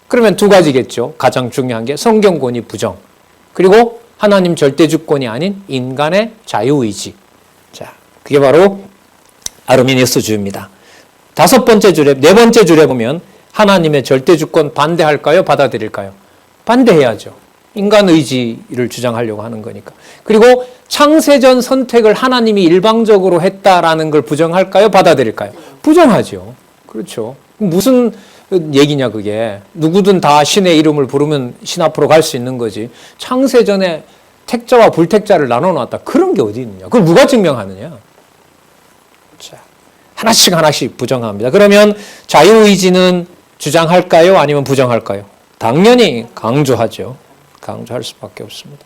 그러면 두 가지겠죠. 가장 중요한 게 성경 권위 부정. 그리고 하나님 절대주권이 아닌 인간의 자유의지. 자, 그게 바로 아르미니우스주의입니다. 네 번째 줄에 보면 하나님의 절대주권 반대할까요? 받아들일까요? 반대해야죠. 인간 의지를 주장하려고 하는 거니까. 그리고 창세전 선택을 하나님이 일방적으로 했다라는 걸 부정할까요? 받아들일까요? 부정하죠. 그렇죠. 무슨 얘기냐 그게. 누구든 다 신의 이름을 부르면 신 앞으로 갈 수 있는 거지. 창세전에 택자와 불택자를 나눠놨다. 그런 게 어디 있느냐. 그걸 누가 증명하느냐. 자, 하나씩 부정합니다. 그러면 자유의지는 주장할까요? 아니면 부정할까요? 당연히 강조하죠. 강조할 수밖에 없습니다.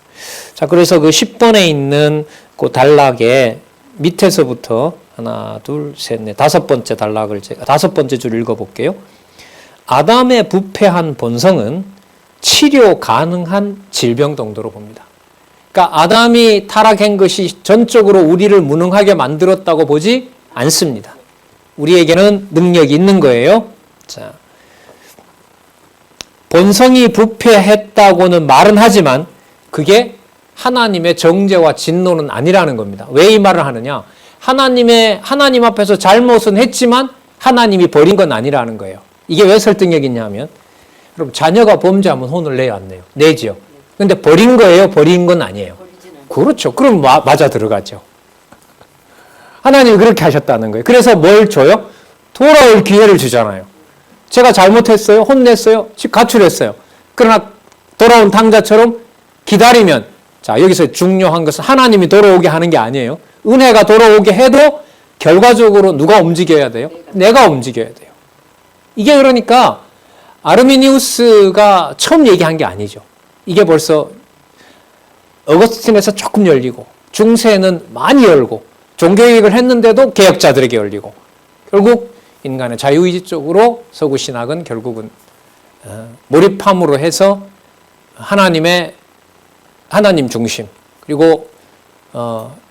자, 그래서 그 10번에 있는 그 단락의 밑에서부터 하나, 둘, 셋, 넷, 다섯 번째 단락을 다섯 번째 줄 읽어볼게요. 아담의 부패한 본성은 치료 가능한 질병 정도로 봅니다. 그러니까 아담이 타락한 것이 전적으로 우리를 무능하게 만들었다고 보지 않습니다. 우리에게는 능력이 있는 거예요. 자, 본성이 부패했다고는 말은 하지만 그게 하나님의 정죄와 진노는 아니라는 겁니다. 왜 이 말을 하느냐? 하나님 앞에서 잘못은 했지만 하나님이 버린 건 아니라는 거예요. 이게 왜 설득력 있냐면, 여러분 자녀가 범죄하면 혼을 내요, 안 내요? 내지요. 근데 버린 거예요? 버린 건 아니에요. 그렇죠. 그럼 맞아 들어가죠. 하나님이 그렇게 하셨다는 거예요. 그래서 뭘 줘요? 돌아올 기회를 주잖아요. 제가 잘못했어요? 혼냈어요? 가출했어요. 그러나 돌아온 당자처럼 기다리면, 자, 여기서 중요한 것은 하나님이 돌아오게 하는 게 아니에요. 은혜가 돌아오게 해도 결과적으로 누가 움직여야 돼요? 내가 움직여야 돼요. 이게 그러니까 아르미니우스가 처음 얘기한 게 아니죠. 이게 벌써 어거스틴에서 조금 열리고 중세는 많이 열고 종교개혁을 했는데도 개혁자들에게 열리고 결국 인간의 자유의지 쪽으로 서구 신학은 결국은 몰입함으로 해서 하나님 중심, 그리고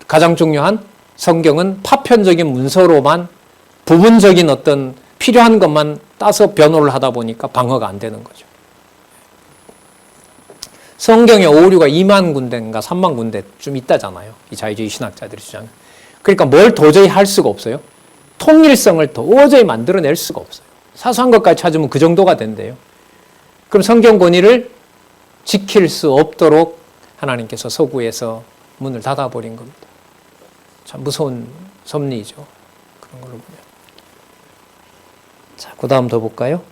가장 중요한 성경은 파편적인 문서로만 부분적인 어떤 필요한 것만 따서 변호를 하다 보니까 방어가 안 되는 거죠. 성경에 오류가 2만 군데인가 3만 군데쯤 있다잖아요. 이 자유주의 신학자들이 주장은. 그러니까 뭘 도저히 할 수가 없어요. 통일성을 도저히 만들어낼 수가 없어요. 사소한 것까지 찾으면 그 정도가 된대요. 그럼 성경 권위를 지킬 수 없도록 하나님께서 서구에서 문을 닫아버린 겁니다. 참 무서운 섭리이죠. 그런 걸로 보면. 자, 그 다음 더 볼까요?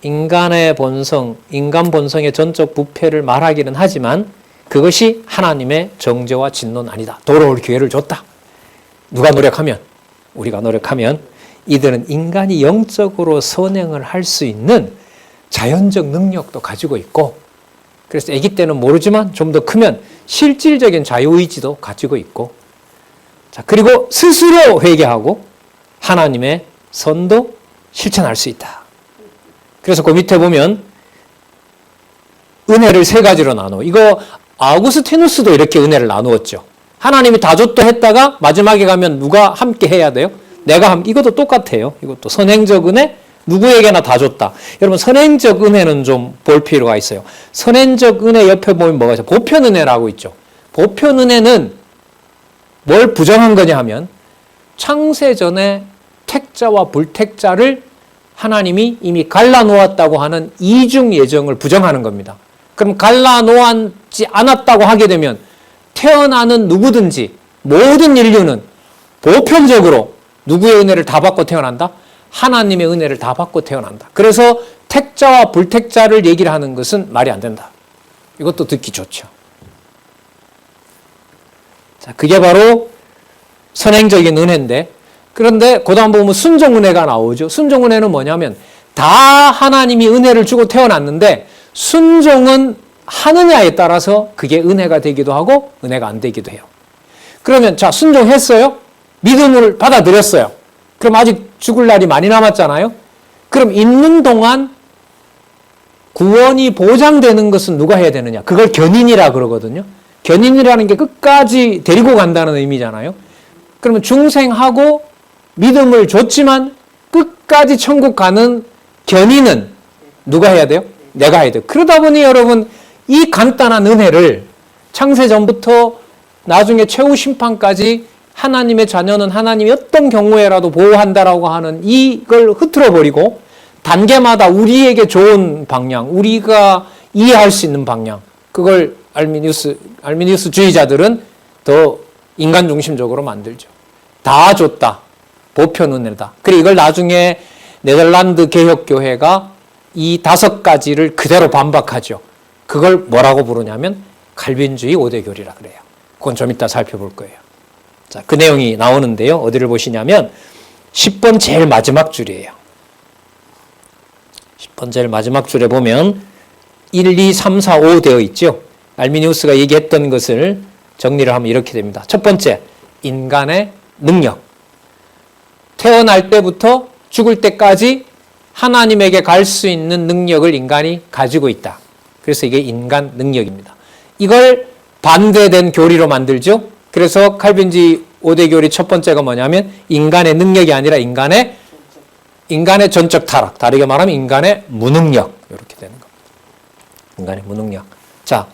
인간 본성의 전적 부패를 말하기는 하지만 그것이 하나님의 정죄와 진노는 아니다. 돌아올 기회를 줬다. 누가 노력하면, 우리가 노력하면 이들은 인간이 영적으로 선행을 할 수 있는 자연적 능력도 가지고 있고, 그래서 아기 때는 모르지만 좀 더 크면 실질적인 자유의지도 가지고 있고, 자, 그리고 스스로 회개하고 하나님의 선도 실천할 수 있다. 그래서 그 밑에 보면 은혜를 세 가지로 나눠. 이거 아우구스티누스도 이렇게 은혜를 나누었죠. 하나님이 다 줬다 했다가 마지막에 가면 누가 함께 해야 돼요? 이것도 똑같아요. 이것도 선행적 은혜, 누구에게나 다 줬다. 여러분, 선행적 은혜는 좀 볼 필요가 있어요. 선행적 은혜 옆에 보면 뭐가 있어요? 보편 은혜라고 있죠. 보편 은혜는 뭘 부정한 거냐 하면 창세전에 택자와 불택자를 하나님이 이미 갈라놓았다고 하는 이중 예정을 부정하는 겁니다. 그럼 갈라놓지 않았다고 하게 되면 태어나는 누구든지 모든 인류는 보편적으로 누구의 은혜를 다 받고 태어난다? 하나님의 은혜를 다 받고 태어난다. 그래서 택자와 불택자를 얘기를 하는 것은 말이 안 된다. 이것도 듣기 좋죠. 자, 그게 바로 선행적인 은혜인데, 그런데 그 다음 보면 순종 은혜가 나오죠. 순종 은혜는 뭐냐면 다 하나님이 은혜를 주고 태어났는데 순종은 하느냐에 따라서 그게 은혜가 되기도 하고 은혜가 안 되기도 해요. 그러면 자, 순종했어요? 믿음을 받아들였어요. 그럼 아직 죽을 날이 많이 남았잖아요. 그럼 있는 동안 구원이 보장되는 것은 누가 해야 되느냐? 그걸 견인이라 그러거든요. 견인이라는 게 끝까지 데리고 간다는 의미잖아요. 그러면 중생하고 믿음을 줬지만 끝까지 천국 가는 견인은 누가 해야 돼요? 내가 해야 돼요. 그러다 보니 여러분, 이 간단한 은혜를 창세전부터 나중에 최후 심판까지 하나님의 자녀는 하나님이 어떤 경우에라도 보호한다라고 하는 이걸 흐트러버리고 단계마다 우리에게 좋은 방향, 우리가 이해할 수 있는 방향, 그걸 알미니우스주의자들은 더 인간 중심적으로 만들죠. 다 줬다. 보편 은혜다. 그리고 이걸 나중에 네덜란드 개혁교회가 이 5가지를 그대로 반박하죠. 그걸 뭐라고 부르냐면 칼빈주의 5대 교리라 그래요. 그건 좀 이따 살펴볼 거예요. 자, 그 내용이 나오는데요. 어디를 보시냐면 10번 제일 마지막 줄이에요. 10번 제일 마지막 줄에 보면 1, 2, 3, 4, 5 되어 있죠. 알미니우스가 얘기했던 것을 정리를 하면 이렇게 됩니다. 첫 번째, 인간의 능력. 태어날 때부터 죽을 때까지 하나님에게 갈 수 있는 능력을 인간이 가지고 있다. 그래서 이게 인간 능력입니다. 이걸 반대된 교리로 만들죠. 그래서 칼빈주의 5대 교리 첫 번째가 뭐냐면 인간의 능력이 아니라 인간의 전적 타락. 다르게 말하면 인간의 무능력. 이렇게 되는 겁니다. 인간의 무능력. 자,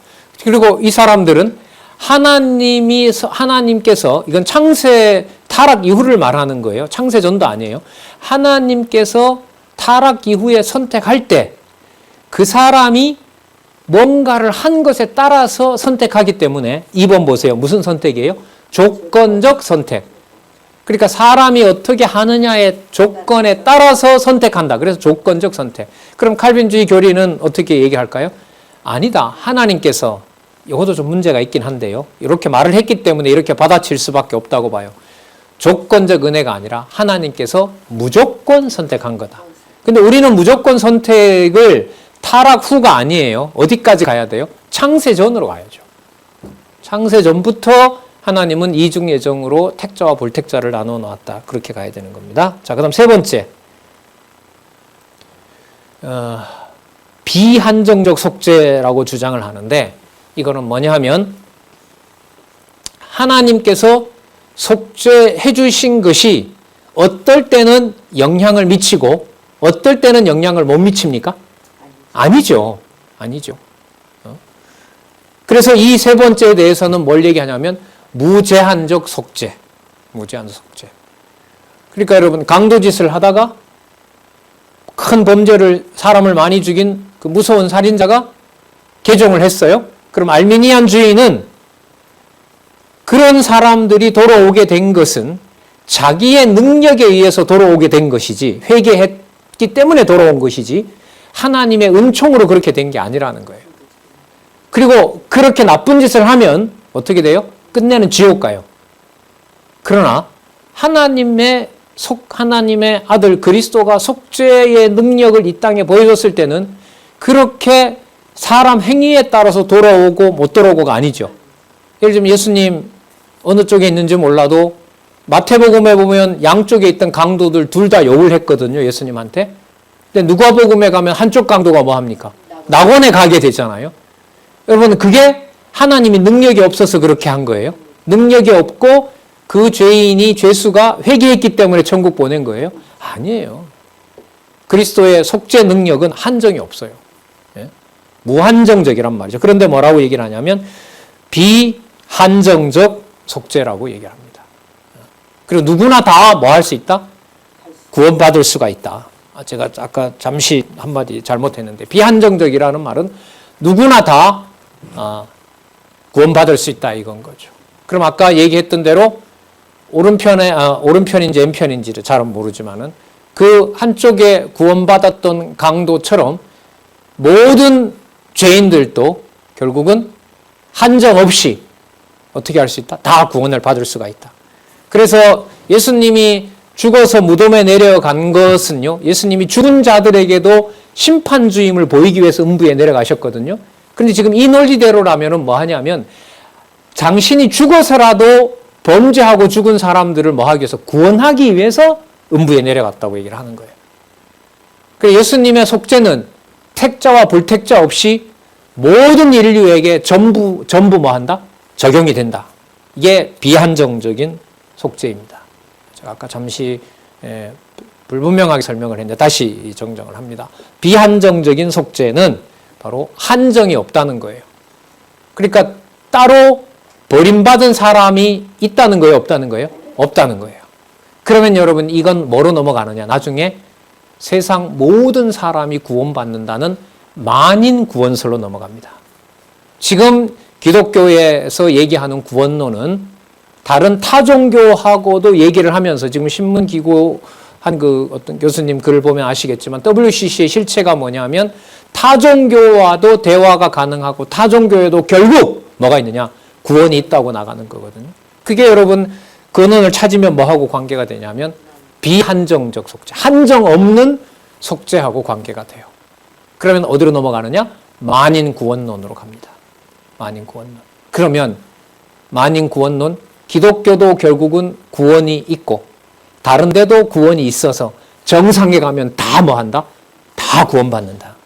그리고 이 사람들은 하나님께서 이건 창세 타락 이후를 말하는 거예요. 창세전도 아니에요. 하나님께서 타락 이후에 선택할 때 그 사람이 뭔가를 한 것에 따라서 선택하기 때문에 2번 보세요. 무슨 선택이에요? 조건적 선택. 그러니까 사람이 어떻게 하느냐의 조건에 따라서 선택한다. 그래서 조건적 선택. 그럼 칼빈주의 교리는 어떻게 얘기할까요? 아니다. 하나님께서 이것도 좀 문제가 있긴 한데요. 이렇게 말을 했기 때문에 이렇게 받아칠 수밖에 없다고 봐요. 조건적 은혜가 아니라 하나님께서 무조건 선택한 거다. 근데 우리는 무조건 선택을 타락 후가 아니에요. 어디까지 가야 돼요? 창세 전으로 가야죠. 창세 전부터 하나님은 이중 예정으로 택자와 불택자를 나누어 놓았다. 그렇게 가야 되는 겁니다. 자, 그다음 세 번째. 비한정적 속죄라고 주장을 하는데 이거는 뭐냐 하면 하나님께서 속죄해 주신 것이 어떨 때는 영향을 미치고 어떨 때는 영향을 못 미칩니까? 아니죠. 아니죠. 그래서 이 세 번째에 대해서는 뭘 얘기하냐면 무제한적 속죄. 무제한적 속죄. 그러니까 여러분 강도짓을 하다가 큰 범죄를 사람을 많이 죽인 그 무서운 살인자가 개종을 했어요. 그럼 알미니안주의는 그런 사람들이 돌아오게 된 것은 자기의 능력에 의해서 돌아오게 된 것이지 회개했기 때문에 돌아온 것이지 하나님의 은총으로 그렇게 된 게 아니라는 거예요. 그리고 그렇게 나쁜 짓을 하면 어떻게 돼요? 끝내는 지옥 가요. 그러나 하나님의 아들 그리스도가 속죄의 능력을 이 땅에 보여줬을 때는 그렇게 사람 행위에 따라서 돌아오고 못 돌아오고가 아니죠. 예를 들면 예수님 어느 쪽에 있는지 몰라도 마태복음에 보면 양쪽에 있던 강도들 둘 다 욕을 했거든요. 예수님한테. 근데 누가복음에 가면 한쪽 강도가 뭐 합니까? 낙원에 가게 되잖아요. 여러분 그게 하나님이 능력이 없어서 그렇게 한 거예요. 능력이 없고 그 죄인이 죄수가 회개했기 때문에 천국 보낸 거예요? 아니에요. 그리스도의 속죄 능력은 한정이 없어요. 예? 무한정적이란 말이죠. 그런데 뭐라고 얘기를 하냐면 비한정적 속죄라고 얘기를 합니다. 그리고 누구나 다 뭐 할 수 있다? 구원받을 수가 있다. 제가 아까 잠시 한마디 잘못했는데 비한정적이라는 말은 누구나 다 구원받을 수 있다 이건 거죠. 그럼 아까 얘기했던 대로 오른편인지 왼편인지를 잘은 모르지만은 그 한쪽에 구원받았던 강도처럼 모든 죄인들도 결국은 한정 없이 어떻게 할 수 있다? 다 구원을 받을 수가 있다. 그래서 예수님이 죽어서 무덤에 내려간 것은요, 예수님이 죽은 자들에게도 심판주임을 보이기 위해서 음부에 내려가셨거든요. 그런데 지금 이 논리대로라면 뭐 하냐면, 당신이 죽어서라도 범죄하고 죽은 사람들을 뭐 하기 위해서, 구원하기 위해서 음부에 내려갔다고 얘기를 하는 거예요. 그래서 예수님의 속죄는 택자와 불택자 없이 모든 인류에게 전부 뭐 한다? 적용이 된다. 이게 비한정적인 속죄입니다. 제가 아까 잠시 불분명하게 설명을 했는데 다시 정정을 합니다. 비한정적인 속죄는 바로 한정이 없다는 거예요. 그러니까 따로 버림받은 사람이 있다는 거예요? 없다는 거예요? 없다는 거예요. 그러면 여러분 이건 뭐로 넘어가느냐? 나중에 세상 모든 사람이 구원받는다는 만인 구원설로 넘어갑니다. 지금 기독교에서 얘기하는 구원론은 다른 타종교하고도 얘기를 하면서 지금 신문기고 한 그 어떤 교수님 글을 보면 아시겠지만 WCC의 실체가 뭐냐면 타종교와도 대화가 가능하고 타종교에도 결국 뭐가 있느냐? 구원이 있다고 나가는 거거든요. 그게 여러분 근원을 찾으면 뭐하고 관계가 되냐면 비한정적 속죄, 한정 없는 속죄하고 관계가 돼요. 그러면 어디로 넘어가느냐? 만인 구원론으로 갑니다. 만인 구원론. 그러면 만인 구원론, 기독교도 결국은 구원이 있고 다른 데도 구원이 있어서 정상에 가면 다 뭐 한다? 다 구원받는다.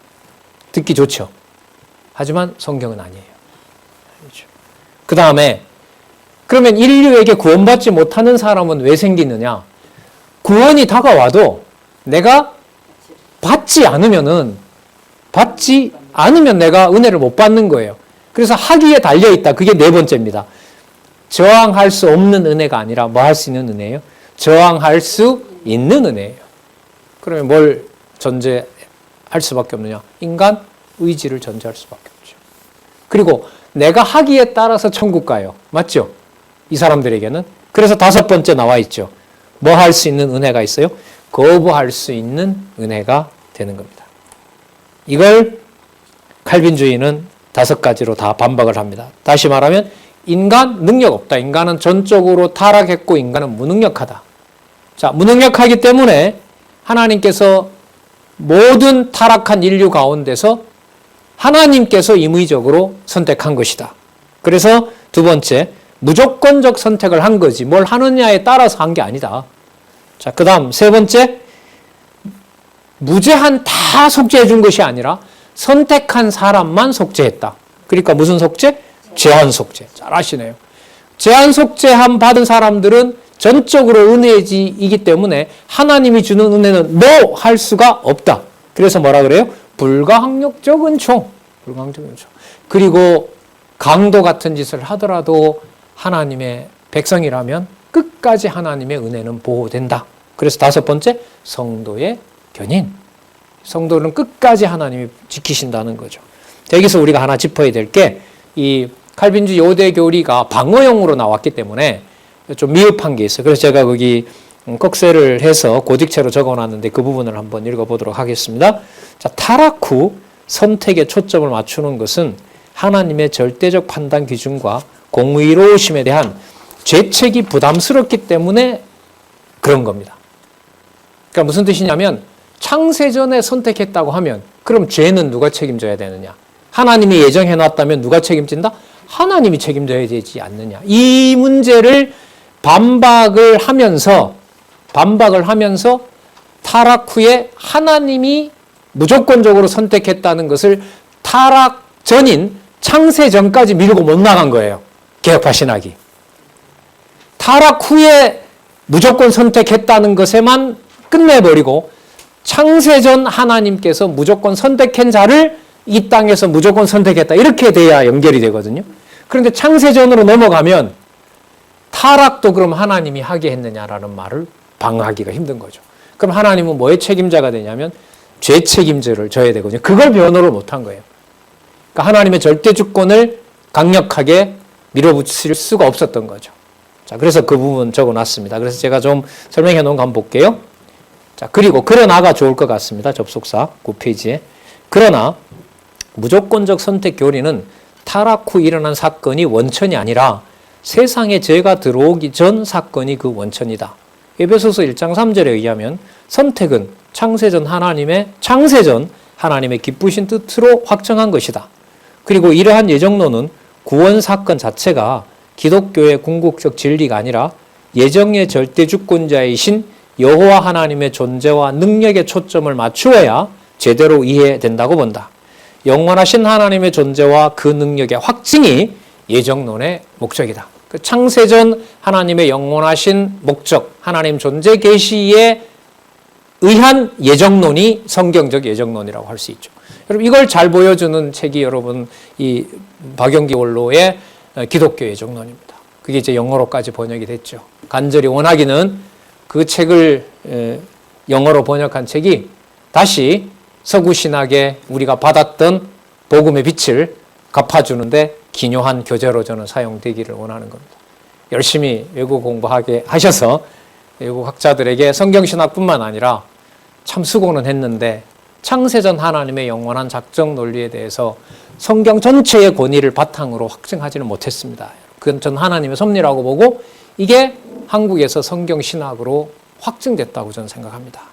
듣기 좋죠? 하지만 성경은 아니에요. 그 다음에 그러면 인류에게 구원받지 못하는 사람은 왜 생기느냐? 구원이 다가와도 내가 받지 않으면 내가 은혜를 못 받는 거예요. 그래서 하기에 달려있다. 그게 네 번째입니다. 저항할 수 없는 은혜가 아니라 뭐 할 수 있는 은혜예요? 저항할 수 있는 은혜예요. 그러면 뭘 전제할 수밖에 없느냐? 인간 의지를 전제할 수밖에 없죠. 그리고 내가 하기에 따라서 천국 가요. 맞죠? 이 사람들에게는. 그래서 다섯 번째 나와 있죠. 뭐 할 수 있는 은혜가 있어요? 거부할 수 있는 은혜가 되는 겁니다. 이걸 칼빈주의는 다섯 가지로 다 반박을 합니다. 다시 말하면 인간 능력 없다. 인간은 전적으로 타락했고 인간은 무능력하다. 자, 무능력하기 때문에 하나님께서 모든 타락한 인류 가운데서 하나님께서 임의적으로 선택한 것이다. 그래서 두 번째, 무조건적 선택을 한 거지 뭘 하느냐에 따라서 한 게 아니다. 자, 그 다음 세 번째, 무제한 다 속죄해 준 것이 아니라 선택한 사람만 속죄했다. 그러니까 무슨 속죄? 제한 속죄. 잘 아시네요. 제한 속죄함 받은 사람들은 전적으로 은혜이기 때문에 하나님이 주는 은혜는 no 할 수가 없다. 그래서 뭐라 그래요? 불가항력적 은총. 불가항력적 은총. 그리고 강도 같은 짓을 하더라도 하나님의 백성이라면 끝까지 하나님의 은혜는 보호된다. 그래서 다섯 번째, 성도의 견인. 성도는 끝까지 하나님이 지키신다는 거죠. 여기서 우리가 하나 짚어야 될 게 이 칼빈주의 요대 교리가 방어용으로 나왔기 때문에 좀 미흡한 게 있어요. 그래서 제가 거기 꺽쇠를 해서 고딕체로 적어놨는데 그 부분을 한번 읽어보도록 하겠습니다. 자, 타락 후 선택에 초점을 맞추는 것은 하나님의 절대적 판단 기준과 공의로우심에 대한 죄책이 부담스럽기 때문에 그런 겁니다. 그러니까 무슨 뜻이냐면 창세전에 선택했다고 하면 그럼 죄는 누가 책임져야 되느냐? 하나님이 예정해놨다면 누가 책임진다? 하나님이 책임져야 되지 않느냐? 이 문제를 반박을 하면서 타락 후에 하나님이 무조건적으로 선택했다는 것을 타락 전인 창세 전까지 밀고 못 나간 거예요. 개혁파 신학이. 타락 후에 무조건 선택했다는 것에만 끝내버리고 창세전 하나님께서 무조건 선택한 자를 이 땅에서 무조건 선택했다. 이렇게 돼야 연결이 되거든요. 그런데 창세전으로 넘어가면 타락도 그럼 하나님이 하게 했느냐라는 말을 방어하기가 힘든 거죠. 그럼 하나님은 뭐의 책임자가 되냐면 죄 책임자를 져야 되거든요. 그걸 변호를 못한 거예요. 그러니까 하나님의 절대 주권을 강력하게 밀어붙일 수가 없었던 거죠. 자, 그래서 그 부분 적어놨습니다. 그래서 제가 좀 설명해 놓은 거 한번 볼게요. 자, 그리고 그러나가 좋을 것 같습니다. 접속사 9페이지에. 그러나 무조건적 선택 교리는 타락 후 일어난 사건이 원천이 아니라 세상에 죄가 들어오기 전 사건이 그 원천이다. 에베소서 1장 3절에 의하면 선택은 창세전 하나님의 기쁘신 뜻으로 확정한 것이다. 그리고 이러한 예정론은 구원 사건 자체가 기독교의 궁극적 진리가 아니라 예정의 절대 주권자이신 여호와 하나님의 존재와 능력에 초점을 맞추어야 제대로 이해된다고 본다. 영원하신 하나님의 존재와 그 능력의 확증이 예정론의 목적이다. 그 창세전 하나님의 영원하신 목적, 하나님 존재 계시에 의한 예정론이 성경적 예정론이라고 할 수 있죠. 여러분 이걸 잘 보여주는 책이 여러분 이 박영기 원로의 기독교 예정론입니다. 그게 이제 영어로까지 번역이 됐죠. 간절히 원하기는 그 책을 영어로 번역한 책이 다시 서구신학에 우리가 받았던 복음의 빛을 갚아주는데 기묘한 교재로 저는 사용되기를 원하는 겁니다. 열심히 외국 공부하게 하셔서 외국 학자들에게 성경신학뿐만 아니라 참 수고는 했는데 창세전 하나님의 영원한 작정 논리에 대해서 성경 전체의 권위를 바탕으로 확증하지는 못했습니다. 그건 전 하나님의 섭리라고 보고 이게 한국에서 성경신학으로 확증됐다고 저는 생각합니다.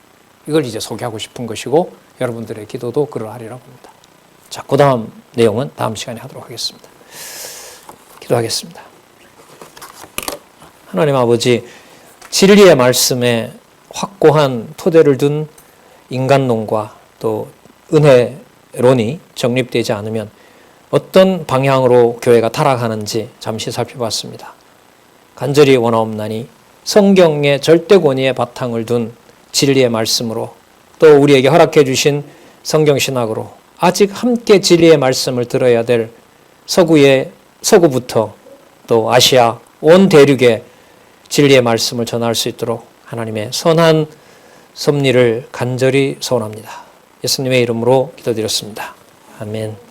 이걸 이제 소개하고 싶은 것이고 여러분들의 기도도 그러하리라 봅니다. 자, 그 다음 내용은 다음 시간에 하도록 하겠습니다. 기도하겠습니다. 하나님 아버지, 진리의 말씀에 확고한 토대를 둔 인간론과 또 은혜론이 정립되지 않으면 어떤 방향으로 교회가 타락하는지 잠시 살펴봤습니다. 간절히 원하옵나니 성경의 절대 권위의 바탕을 둔 진리의 말씀으로 또 우리에게 허락해 주신 성경신학으로 아직 함께 진리의 말씀을 들어야 될 서구부터 또 아시아 온 대륙에 진리의 말씀을 전할 수 있도록 하나님의 선한 섭리를 간절히 소원합니다. 예수님의 이름으로 기도드렸습니다. 아멘.